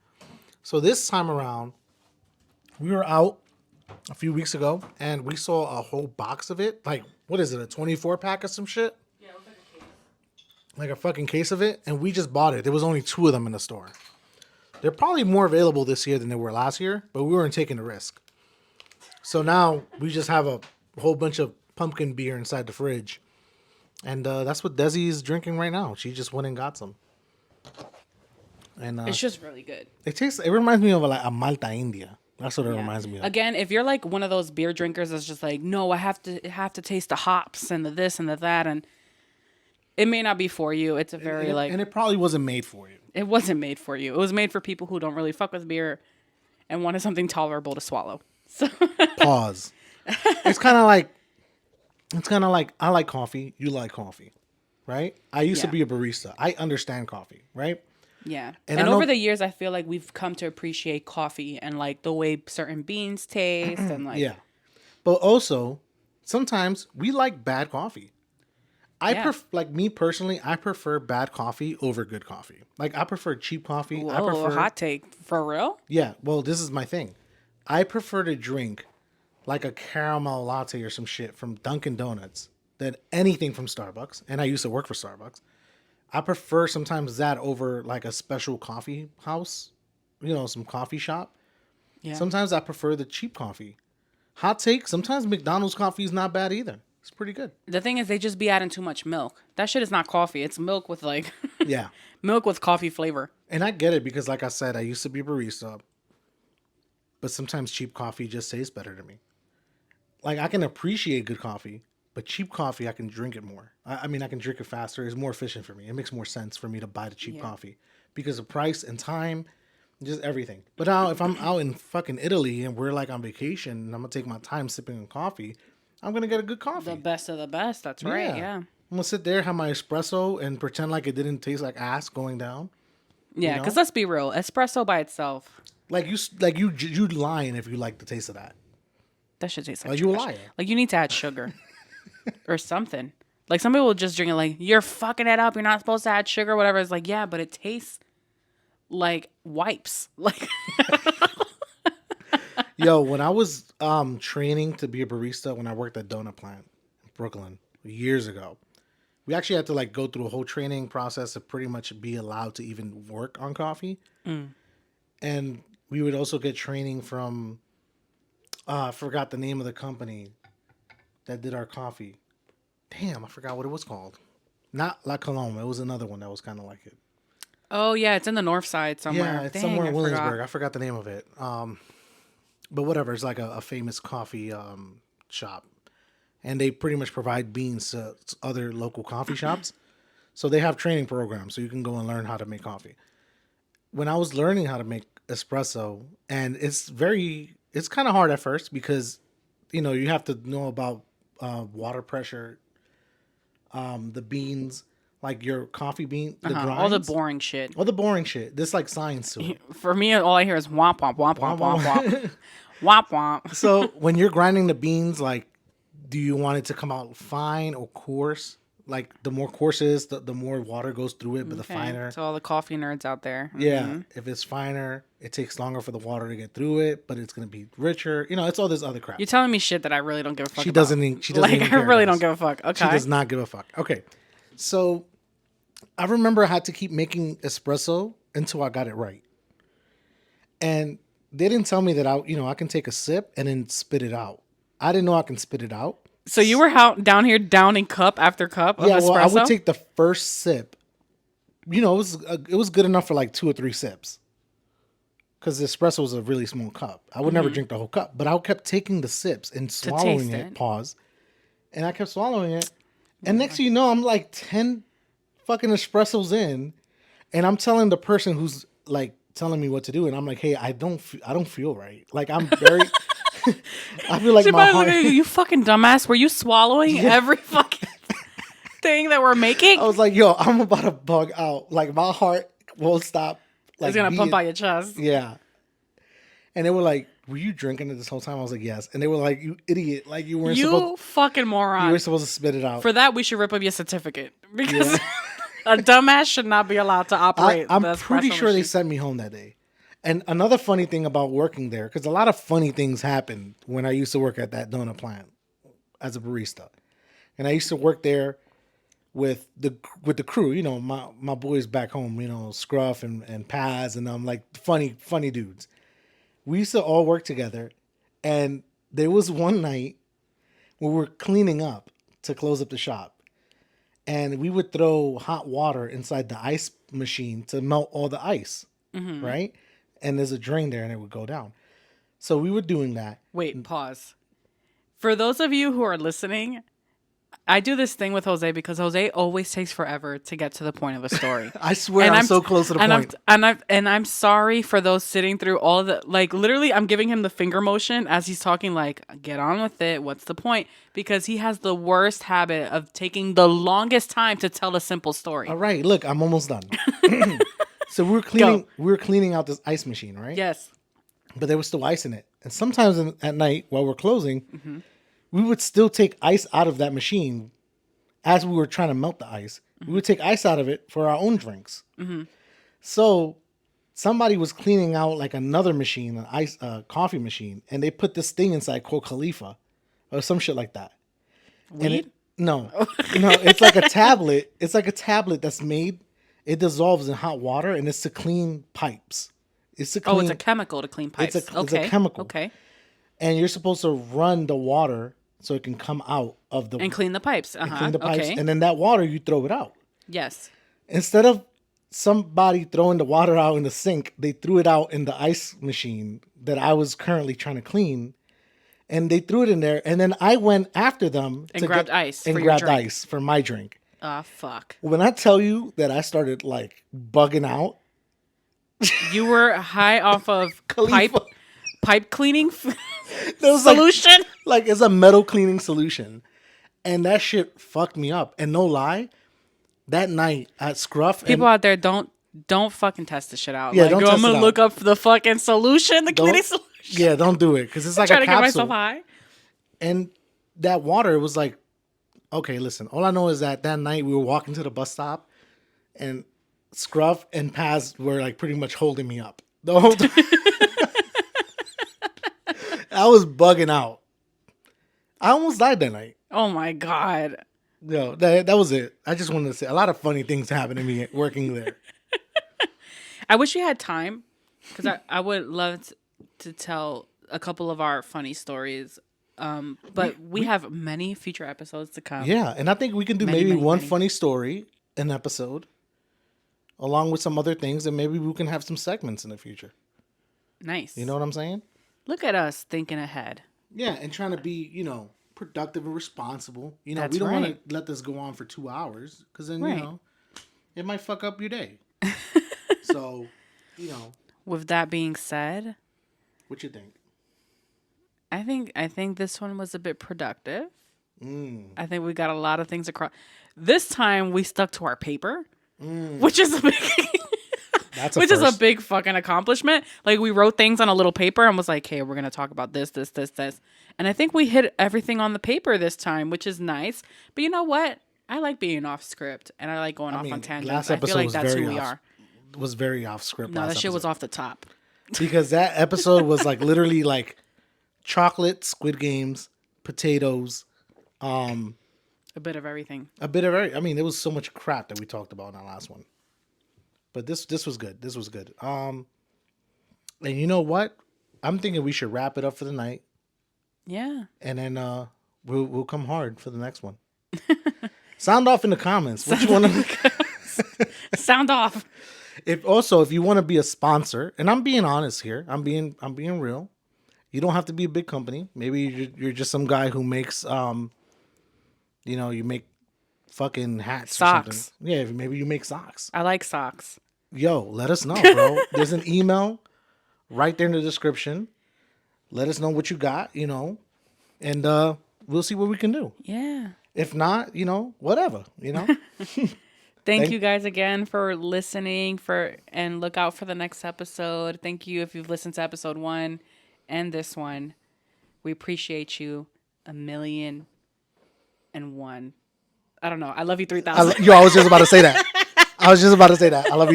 So this time around, we were out a few weeks ago, and we saw a whole box of it. Like, what is it, a 24-pack or some shit? Yeah, it was like a case. Like a fucking case of it, and we just bought it. There was only 2 of them in the store. They're probably more available this year than they were last year, but we weren't taking the risk. So now we just have a whole bunch of pumpkin beer inside the fridge. And that's what Desi is drinking right now. She just went and got some. And It's just really good. it reminds me of like a Malta India. That's what it reminds me of. Again, if you're like one of those beer drinkers that's just like, no, I have to taste the hops and the this and the that, and it may not be for you. It's a very And it probably wasn't made for you. it wasn't made for you. It was made for people who don't really fuck with beer and wanted something tolerable to swallow. So Pause. It's kind of like I like coffee. You like coffee, right? I used to Yeah. be a barista. I understand coffee, right? yeah. And And I know- over the years, I feel like we've come to appreciate coffee and like the way certain beans taste and like Yeah. But also, sometimes we like bad coffee. Yeah. Like me personally, I prefer bad coffee over good coffee. Like I prefer cheap coffee. I Whoa, prefer hot take for real. Yeah, well, this is my thing. I prefer to drink like a caramel latte or some shit from Dunkin' Donuts than anything from Starbucks. And I used to work for Starbucks. I prefer sometimes that over like a special coffee house, some coffee shop. Yeah. Sometimes I prefer the cheap coffee. Hot take, sometimes McDonald's coffee is not bad either. It's pretty good. The thing is, they just be adding too much milk. That shit is not coffee. It's milk with like Yeah. milk with coffee flavor. And I get it because, like I said, I used to be a barista. But sometimes cheap coffee just tastes better to me. Like, I can appreciate good coffee, but cheap coffee, I can drink it more. I mean, I can drink it faster. It's more efficient for me. It makes more sense for me to buy the cheap coffee because of price and time, just everything. But now, if I'm out in fucking Italy and we're like on vacation and I'm going to take my time sipping on coffee, I'm going to get a good coffee. The best of the best. That's right. Yeah. I'm going to sit there, have my espresso, and pretend like it didn't taste like ass going down. Yeah. Because let's be real, espresso by itself, Like you lying if you like the taste of that. that should taste like Like you a trash. liar. Like you need to add sugar or something. Like some people will just drink it like you're fucking it up. You're not supposed to add sugar, whatever. It's like yeah, but it tastes like wipes. Like Yo, when I was training to be a barista when I worked at Donut Plant in Brooklyn years ago, we actually had to like go through a whole training process to pretty much be allowed to even work on coffee. And we would also get training from I forgot the name of the company that did our coffee. Damn, I forgot what it was called. Not La Colombe. It was another one that was kind of like it. oh yeah, it's in the north side somewhere. Yeah, it's Dang, somewhere in I forgot. Williamsburg. I forgot the name of it. But whatever. It's like a famous coffee shop. And they pretty much provide beans to other local coffee shops. So they have training programs so you can go and learn how to make coffee. When I was learning how to make espresso, and it's kind of hard at first because, you have to know about water pressure, the beans, like your coffee bean, the grinds. All the boring shit. All the boring shit. There's like science to it. For me, all I hear is womp womp womp womp womp womp womp womp. So when you're grinding the beans, like, do you want it to come out fine or coarse? Like the more coarse it is, the more water goes through it, but the Okay. finer. So all the coffee nerds out there. Yeah, if it's finer, it takes longer for the water to get through it, but it's gonna be richer. You know, it's all this other crap. You're telling me shit that I really don't give a fuck She about. doesn't. She doesn't. Like, even I care, really guys. don't give a fuck. Okay. She does not give a fuck. Okay, so I remember I had to keep making espresso until I got it right, and they didn't tell me that I can take a sip and then spit it out. I didn't know I can spit it out. So you were down here downing cup after cup of Yeah, espresso? well, I would take the first sip. You know, it was good enough for like 2 or 3 sips. Because the espresso was a really small cup. I would never drink the whole cup. But I kept taking the sips and swallowing taste it. it. Pause. And I kept swallowing it. And next thing you know, I'm like 10 fucking espressos in. And I'm telling the person who's like telling me what to do. And I'm like, hey, I don't feel right. Like I'm very... I feel like my heart... You fucking dumbass. Were you swallowing every fucking thing that we're making? I was like, yo, I'm about to bug out. Like my heart won't stop. Like, It's gonna pump out your chest. Yeah. And they were like, were you drinking it this whole time? I was like, yes. And they were like, you idiot. Like you weren't supposed You fucking moron. you were supposed to spit it out. For that, we should rip up your certificate. Because a dumbass should not be allowed to operate I'm the pretty espresso sure they machine. sent me home that day. And another funny thing about working there, because a lot of funny things happened when I used to work at that donut plant as a barista. And I used to work there with the crew, you know, my boys back home, you know, Scruff and Paz and like funny dudes. We used to all work together, and there was one night where we were cleaning up to close up the shop, and we would throw hot water inside the ice machine to melt all the ice, right? And there's a drain there, and it would go down. So we were doing that. Wait, pause. For those of you who are listening, I do this thing with Jose because Jose always takes forever to get to the point of a story. I swear I'm so close to the point. I'm sorry for those sitting through all the, like, literally I'm giving him the finger motion as he's talking, like, get on with it. What's the point? Because he has the worst habit of taking the longest time to tell a simple story. All right, look, I'm almost done. So we were cleaning out this ice machine, right? Yes. But there was still ice in it. And sometimes at night while we're closing, we would still take ice out of that machine as we were trying to melt the ice. We would take ice out of it for our own drinks. So somebody was cleaning out like another machine, an coffee machine, and they put this thing inside called Khalifa or some shit like that. Weed? No, it's like a tablet. It's like a tablet that's made. It dissolves in hot water, and it's to clean pipes. It's to clean. Oh, it's a chemical to clean pipes. It's a chemical. Okay. And you're supposed to run the water so it can come out of the And clean the pipes. and clean the pipes, Okay. and then that water you throw it out. Yes. Instead of somebody throwing the water out in the sink, they threw it out in the ice machine that I was currently trying to clean. And they threw it in there, and then I went after them And grabbed ice and for your grabbed drink. ice for my drink. Ah, fuck. When I tell you that I started like bugging out, You were high off of Khalifa. pipe cleaning there was solution? like it's a metal cleaning solution, and that shit fucked me up. And no lie, that night at Scruff, People out there, don't fucking test this shit out. Yeah, like, don't I'm test it gonna out. look up the fucking solution, the cleaning solution. yeah, don't do it because it's like Trying a to get capsule. myself high. And that water was like, okay, listen. All I know is that night we were walking to the bus stop, and Scruff and Paz were like pretty much holding me up the whole time. I was bugging out. I almost died that night. Oh my god. No, that was it. I just wanted to say a lot of funny things happened to me working there. I wish we had time because I would love to tell a couple of our funny stories. But we have many future episodes to come. Yeah, and I think we can do maybe one funny story an episode, along with some other things, and maybe we can have some segments in the future. Nice. You know what I'm saying? Look at us thinking ahead. Yeah, and trying to be, productive and responsible. We That's don't want right. to let this go on for 2 hours because then, Right. it might fuck up your day. So, With that being said, what you think? I think this one was a bit productive. I think we got a lot of things across. This time we stuck to our paper, which is a big which is a big fucking accomplishment. Like we wrote things on a little paper and was like, "Hey, we're going to talk about this, this." And I think we hit everything on the paper this time, which is nice. But you know what? I like being off script and I like going I off on mean, tangents. last I feel episode like was that's who very we off. are. Was very off script. No, last that shit was episode. off the top. Because that episode was like literally like chocolate, Squid Games, potatoes, A bit of everything. a bit of every. I mean, there was so much crap that we talked about in our last one. But this was good. This was good. And you know what? I'm thinking we should wrap it up for the night, Yeah. and then we'll come hard for the next one. Sound off in the comments. What you want to? Sound off. If you want to be a sponsor, and I'm being honest here, I'm being real. You don't have to be a big company. Maybe you're just some guy who makes you make fucking hats or Socks. something. Yeah, maybe you make socks. I like socks. Yo, let us know, bro. There's an email right there in the description. Let us know what you got, and we'll see what we can do. Yeah. If not, whatever, Thank you guys again for listening and look out for the next episode. Thank you if you've listened to episode 1 and this one. We appreciate you 1,000,001. I don't know. I love you 3,000. I was just about to say that. I love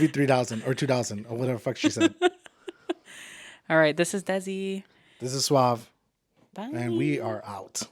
you 3,000 or 2,000 or whatever the fuck she said. All right. This is Desi. This is Suave. Bye. And we are out.